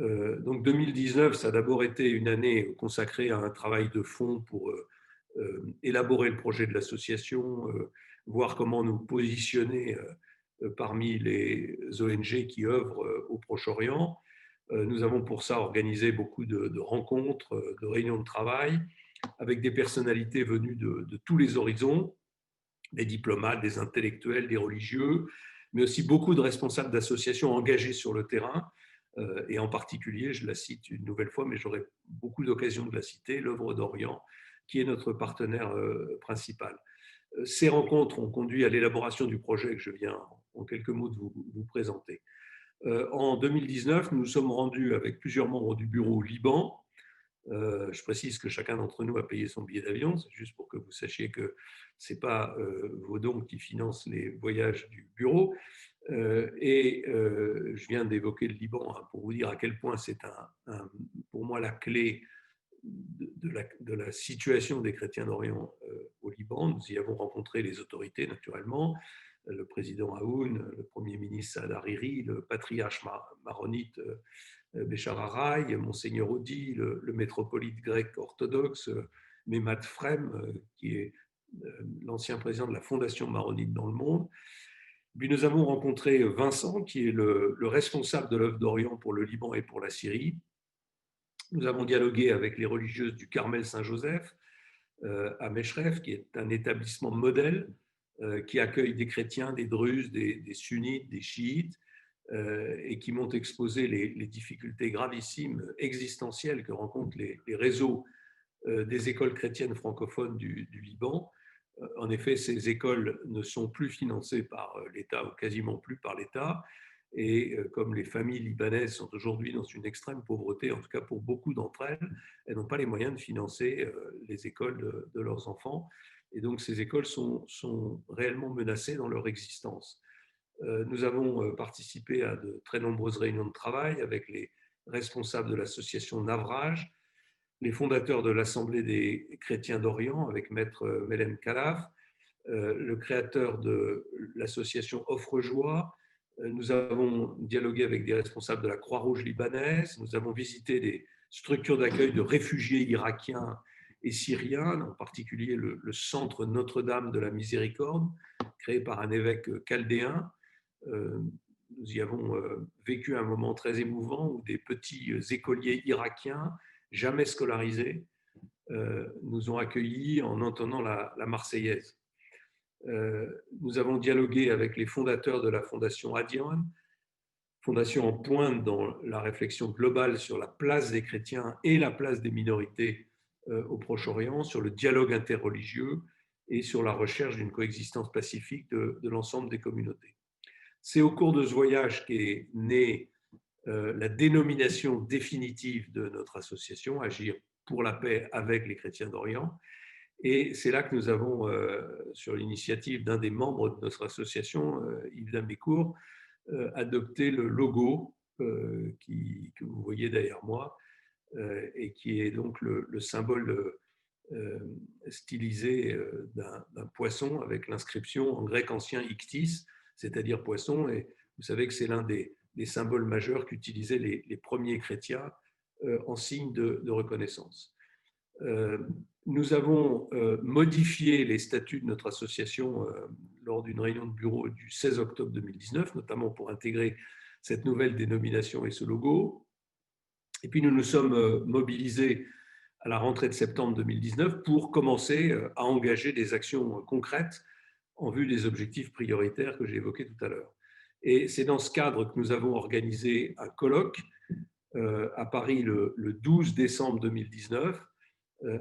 Donc 2019, ça a d'abord été une année consacrée à un travail de fond pour élaborer le projet de l'association, voir comment nous positionner parmi les ONG qui œuvrent au Proche-Orient. Nous avons pour ça organisé beaucoup de rencontres, de réunions de travail avec des personnalités venues de tous les horizons, des diplomates, des intellectuels, des religieux, mais aussi beaucoup de responsables d'associations engagés sur le terrain. Et en particulier, je la cite une nouvelle fois, mais j'aurai beaucoup d'occasions de la citer, l'Œuvre d'Orient, qui est notre partenaire principal. Ces rencontres ont conduit à l'élaboration du projet que je viens en quelques mots de vous présenter. En 2019, nous nous sommes rendus avec plusieurs membres du bureau au Liban. Je précise que chacun d'entre nous a payé son billet d'avion, c'est juste pour que vous sachiez que ce n'est pas vos dons qui financent les voyages du bureau. Je viens d'évoquer le Liban pour vous dire à quel point c'est pour moi la clé de la situation des chrétiens d'Orient au Liban. Nous y avons rencontré les autorités, naturellement, le président Aoun, le premier ministre Saad Hariri, le patriarche maronite Béchar Araï, Monseigneur Audi, le métropolite grec orthodoxe Mehmet Frem, qui est l'ancien président de la Fondation maronite dans le monde. Puis nous avons rencontré Vincent, qui est le responsable de l'œuvre d'Orient pour le Liban et pour la Syrie. Nous avons dialogué avec les religieuses du Carmel Saint-Joseph à Meshref, qui est un établissement modèle qui accueille des chrétiens, des druzes, des sunnites, des chiites, et qui m'ont exposé les difficultés gravissimes existentielles que rencontrent les réseaux des écoles chrétiennes francophones du Liban. En effet, ces écoles ne sont plus financées par l'État, ou quasiment plus par l'État, et comme les familles libanaises sont aujourd'hui dans une extrême pauvreté, en tout cas pour beaucoup d'entre elles, elles n'ont pas les moyens de financer les écoles de leurs enfants, et donc ces écoles sont réellement menacées dans leur existence. Nous avons participé à de très nombreuses réunions de travail avec les responsables de l'association Navraj, les fondateurs de l'Assemblée des chrétiens d'Orient avec Maître Mélem Khalaf, le créateur de l'association Offre Joie. Nous avons dialogué avec des responsables de la Croix-Rouge libanaise. Nous avons visité des structures d'accueil de réfugiés irakiens et syriens, en particulier le centre Notre-Dame de la Miséricorde, créé par un évêque chaldéen. Nous y avons vécu un moment très émouvant où des petits écoliers irakiens, jamais scolarisés, nous ont accueillis en entonnant la Marseillaise. Nous avons dialogué avec les fondateurs de la Fondation Adian, fondation en pointe dans la réflexion globale sur la place des chrétiens et la place des minorités au Proche-Orient, sur le dialogue interreligieux et sur la recherche d'une coexistence pacifique de l'ensemble des communautés. C'est au cours de ce voyage qu'est née la dénomination définitive de notre association, Agir pour la paix avec les chrétiens d'Orient. Et c'est là que nous avons, sur l'initiative d'un des membres de notre association, Yves Dambécourt, adopté le logo que vous voyez derrière moi et qui est donc le symbole stylisé d'un poisson avec l'inscription en grec ancien Ichthys, c'est-à-dire poisson. Et vous savez que c'est l'un des symboles majeurs qu'utilisaient les premiers chrétiens en signe de reconnaissance. Nous avons modifié les statuts de notre association lors d'une réunion de bureau du 16 octobre 2019, notamment pour intégrer cette nouvelle dénomination et ce logo. Et puis nous nous sommes mobilisés à la rentrée de septembre 2019 pour commencer à engager des actions concrètes en vue des objectifs prioritaires que j'ai évoqués tout à l'heure. Et c'est dans ce cadre que nous avons organisé un colloque à Paris le 12 décembre 2019,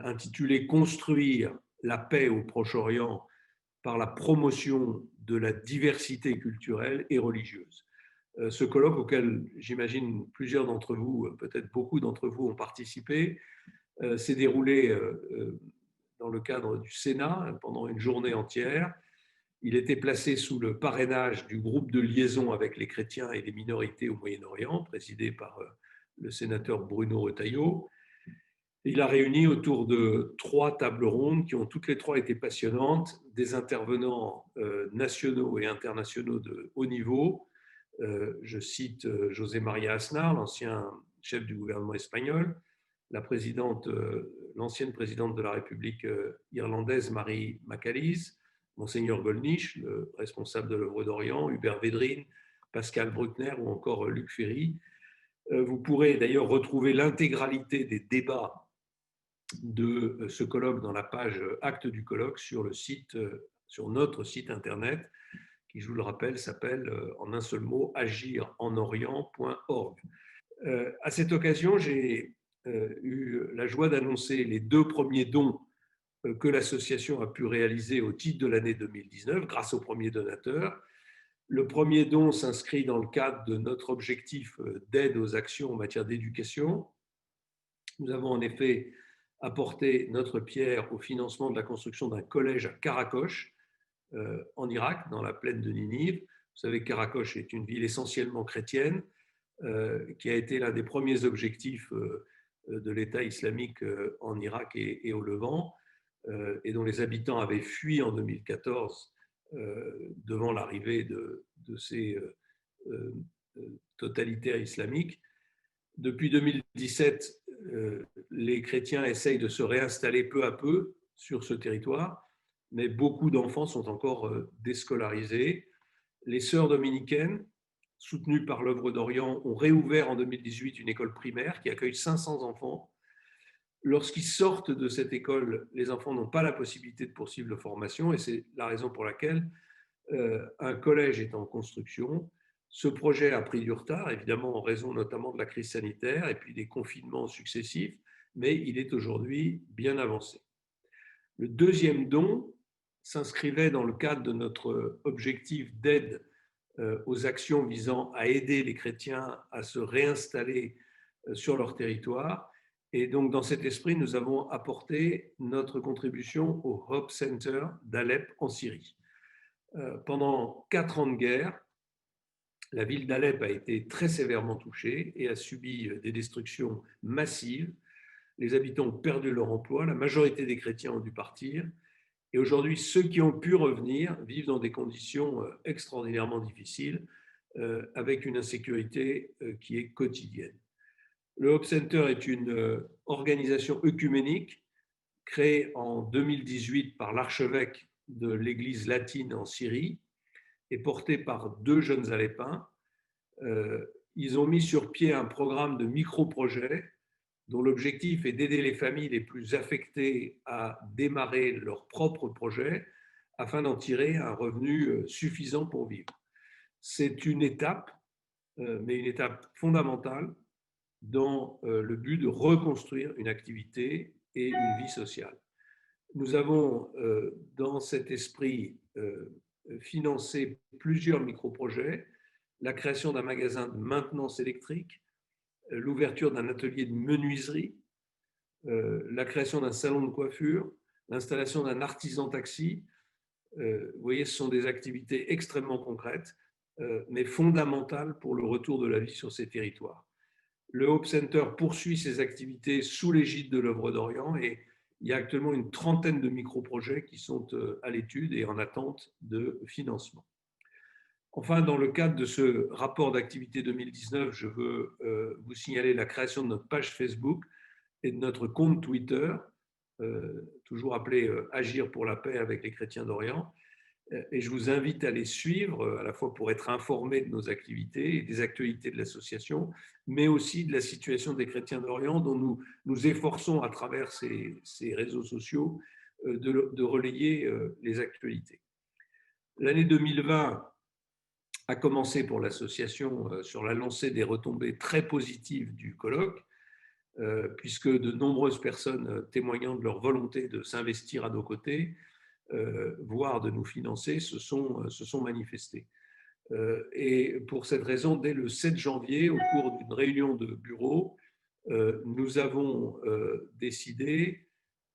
intitulé « Construire la paix au Proche-Orient par la promotion de la diversité culturelle et religieuse ». Ce colloque auquel j'imagine plusieurs d'entre vous, peut-être beaucoup d'entre vous ont participé, s'est déroulé dans le cadre du Sénat pendant une journée entière. Il était placé sous le parrainage du groupe de liaison avec les chrétiens et les minorités au Moyen-Orient, présidé par le sénateur Bruno Retailleau. Il a réuni autour de 3 tables rondes qui ont toutes les 3 été passionnantes, des intervenants nationaux et internationaux de haut niveau. Je cite José María Aznar, l'ancien chef du gouvernement espagnol, l'ancienne présidente de la République irlandaise, Marie McAleese, Monseigneur Gollnisch, le responsable de l'œuvre d'Orient, Hubert Védrine, Pascal Bruckner ou encore Luc Ferry. Vous pourrez d'ailleurs retrouver l'intégralité des débats de ce colloque dans la page Acte du colloque sur notre site internet, qui, je vous le rappelle, s'appelle en un seul mot agirenorient.org. À cette occasion, j'ai eu la joie d'annoncer les 2 premiers dons que l'association a pu réaliser au titre de l'année 2019 grâce aux premiers donateurs. Le premier don s'inscrit dans le cadre de notre objectif d'aide aux actions en matière d'éducation. Nous avons en effet apporté notre pierre au financement de la construction d'un collège à Karakosh, en Irak, dans la plaine de Ninive. Vous savez que Karakosh est une ville essentiellement chrétienne, qui a été l'un des premiers objectifs de l'État islamique en Irak et au Levant, et dont les habitants avaient fui en 2014 devant l'arrivée de ces totalitaires islamiques. Depuis 2017, les chrétiens essayent de se réinstaller peu à peu sur ce territoire, mais beaucoup d'enfants sont encore déscolarisés. Les sœurs dominicaines, soutenues par l'œuvre d'Orient, ont réouvert en 2018 une école primaire qui accueille 500 enfants. Lorsqu'ils sortent de cette école, les enfants n'ont pas la possibilité de poursuivre leur formation, et c'est la raison pour laquelle un collège est en construction. Ce projet a pris du retard, évidemment en raison notamment de la crise sanitaire et puis des confinements successifs, mais il est aujourd'hui bien avancé. Le deuxième don s'inscrivait dans le cadre de notre objectif d'aide aux actions visant à aider les chrétiens à se réinstaller sur leur territoire. Et donc, dans cet esprit, nous avons apporté notre contribution au Hope Center d'Alep en Syrie. Pendant 4 ans de guerre, la ville d'Alep a été très sévèrement touchée et a subi des destructions massives. Les habitants ont perdu leur emploi, la majorité des chrétiens ont dû partir. Et aujourd'hui, ceux qui ont pu revenir vivent dans des conditions extraordinairement difficiles, avec une insécurité qui est quotidienne. Le Hope Center est une organisation œcuménique créée en 2018 par l'archevêque de l'Église latine en Syrie et portée par 2 jeunes Alepins. Ils ont mis sur pied un programme de micro-projets dont l'objectif est d'aider les familles les plus affectées à démarrer leur propre projet afin d'en tirer un revenu suffisant pour vivre. C'est une étape, mais une étape fondamentale dans le but de reconstruire une activité et une vie sociale. Nous avons, dans cet esprit, financé plusieurs micro-projets, la création d'un magasin de maintenance électrique, l'ouverture d'un atelier de menuiserie, la création d'un salon de coiffure, l'installation d'un artisan taxi. Vous voyez, ce sont des activités extrêmement concrètes, mais fondamentales pour le retour de la vie sur ces territoires. Le Hope Center poursuit ses activités sous l'égide de l'œuvre d'Orient et il y a actuellement une trentaine de micro-projets qui sont à l'étude et en attente de financement. Enfin, dans le cadre de ce rapport d'activité 2019, je veux vous signaler la création de notre page Facebook et de notre compte Twitter, toujours appelé Agir pour la paix avec les chrétiens d'Orient. Et je vous invite à les suivre, à la fois pour être informé de nos activités et des actualités de l'association, mais aussi de la situation des chrétiens d'Orient dont nous nous efforçons à travers ces réseaux sociaux de relayer les actualités. L'année 2020 a commencé pour l'association sur la lancée des retombées très positives du colloque, puisque de nombreuses personnes témoignant de leur volonté de s'investir à nos côtés, voire de nous financer, se sont manifestées. Et pour cette raison, dès le 7 janvier, au cours d'une réunion de bureau, nous avons décidé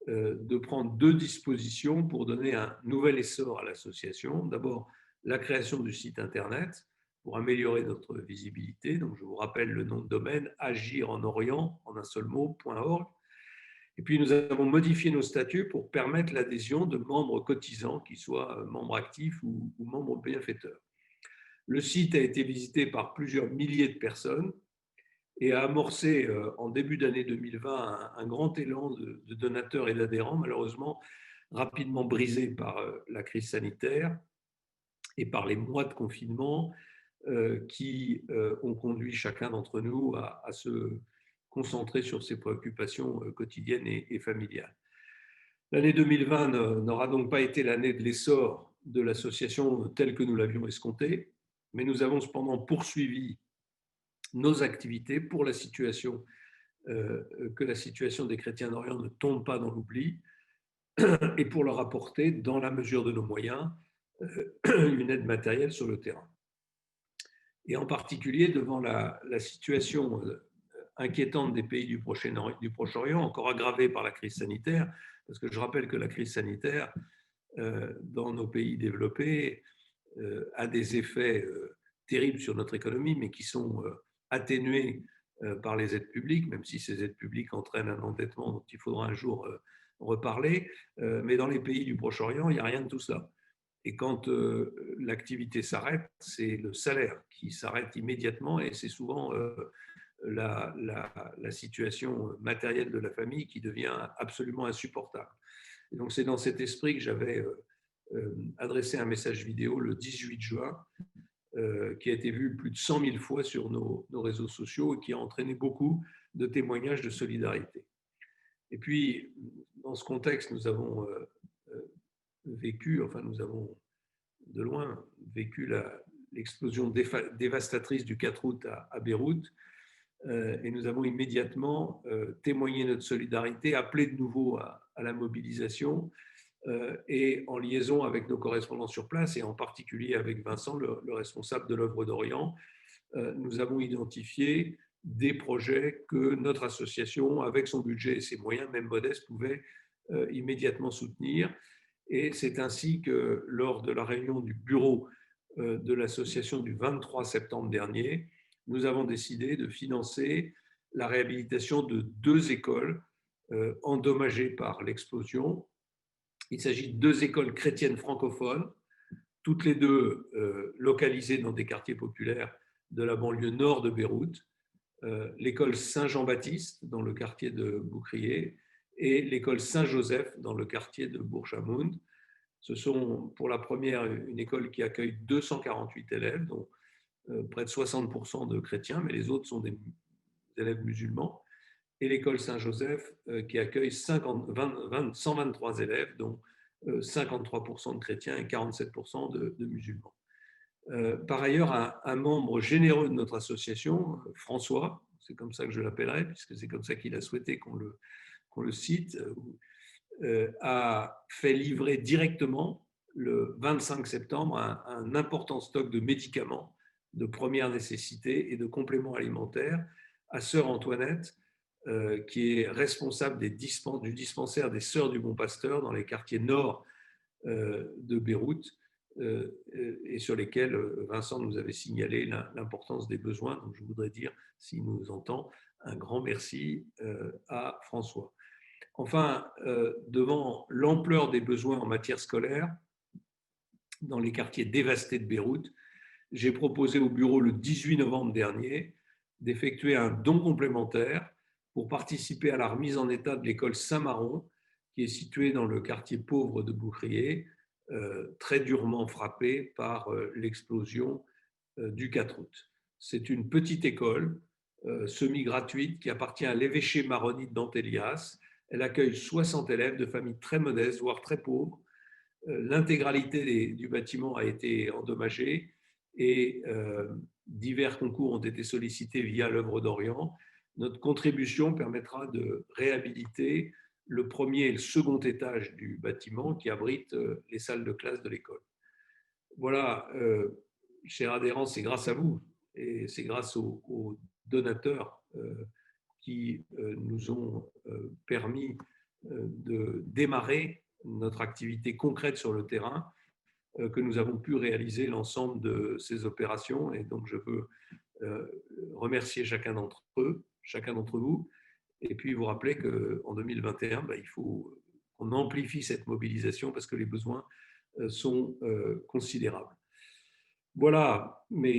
de prendre 2 dispositions pour donner un nouvel essor à l'association. D'abord, la création du site internet pour améliorer notre visibilité. Donc, je vous rappelle le nom de domaine, agirenorient, en un seul mot, .org. Et puis, nous avons modifié nos statuts pour permettre l'adhésion de membres cotisants, qu'ils soient membres actifs ou membres bienfaiteurs. Le site a été visité par plusieurs milliers de personnes et a amorcé en début d'année 2020 un grand élan de donateurs et d'adhérents, malheureusement rapidement brisé par la crise sanitaire et par les mois de confinement qui ont conduit chacun d'entre nous à se concentrer sur ses préoccupations quotidiennes et familiales. L'année 2020 n'aura donc pas été l'année de l'essor de l'association telle que nous l'avions escompté, mais nous avons cependant poursuivi nos activités pour la situation, que la situation des chrétiens d'Orient ne tombe pas dans l'oubli et pour leur apporter, dans la mesure de nos moyens, une aide matérielle sur le terrain. Et en particulier devant la situation inquiétante des pays du Proche-Orient, encore aggravée par la crise sanitaire, parce que je rappelle que la crise sanitaire, dans nos pays développés, a des effets terribles sur notre économie, mais qui sont atténués par les aides publiques, même si ces aides publiques entraînent un endettement dont il faudra un jour reparler. Mais dans les pays du Proche-Orient, il n'y a rien de tout ça. Et quand l'activité s'arrête, c'est le salaire qui s'arrête immédiatement et c'est souvent la situation matérielle de la famille qui devient absolument insupportable. Et donc c'est dans cet esprit que j'avais adressé un message vidéo le 18 juin qui a été vu plus de 100 000 fois sur nos réseaux sociaux et qui a entraîné beaucoup de témoignages de solidarité. Et puis, dans ce contexte, nous avons vécu, enfin nous avons de loin vécu l'explosion dévastatrice du 4 août à Beyrouth et nous avons immédiatement témoigné notre solidarité, appelé de nouveau à la mobilisation et en liaison avec nos correspondants sur place et en particulier avec Vincent, le responsable de l'œuvre d'Orient, nous avons identifié des projets que notre association, avec son budget et ses moyens, même modestes, pouvait immédiatement soutenir. Et c'est ainsi que, lors de la réunion du bureau de l'association du 23 septembre dernier, nous avons décidé de financer la réhabilitation de 2 écoles endommagées par l'explosion. Il s'agit de 2 écoles chrétiennes francophones, toutes les 2 localisées dans des quartiers populaires de la banlieue nord de Beyrouth, l'école Saint-Jean-Baptiste dans le quartier de Boucrier et l'école Saint-Joseph dans le quartier de Bourg-Chamoun. Ce sont pour la première une école qui accueille 248 élèves, dont près de 60% de chrétiens, mais les autres sont des élèves musulmans, et l'école Saint-Joseph qui accueille 123 élèves, dont 53% de chrétiens et 47% de musulmans. Par ailleurs, un membre généreux de notre association, François, c'est comme ça que je l'appellerai, puisque c'est comme ça qu'il a souhaité qu'on le cite, a fait livrer directement le 25 septembre un important stock de médicaments de première nécessité et de compléments alimentaires à Sœur Antoinette, qui est responsable du dispensaire des Sœurs du Bon Pasteur dans les quartiers nord de Beyrouth, et sur lesquels Vincent nous avait signalé l'importance des besoins. Donc je voudrais dire, s'il nous entend, un grand merci à François. Enfin, devant l'ampleur des besoins en matière scolaire dans les quartiers dévastés de Beyrouth, j'ai proposé au bureau le 18 novembre dernier d'effectuer un don complémentaire pour participer à la remise en état de l'école Saint-Maron, qui est située dans le quartier pauvre de Boucrier, très durement frappé par l'explosion du 4 août. C'est une petite école semi-gratuite qui appartient à l'évêché maronite d'Antélias. Elle accueille 60 élèves de familles très modestes, voire très pauvres. L'intégralité du bâtiment a été endommagée et divers concours ont été sollicités via l'œuvre d'Orient. Notre contribution permettra de réhabiliter le premier et le second étage du bâtiment qui abrite les salles de classe de l'école. Voilà, chers adhérents, c'est grâce à vous et c'est grâce aux donateurs qui nous ont permis de démarrer notre activité concrète sur le terrain que nous avons pu réaliser l'ensemble de ces opérations. Et donc, je veux remercier chacun d'entre vous, et puis vous rappeler qu'en 2021, il faut qu'on amplifie cette mobilisation parce que les besoins sont considérables. Voilà, mais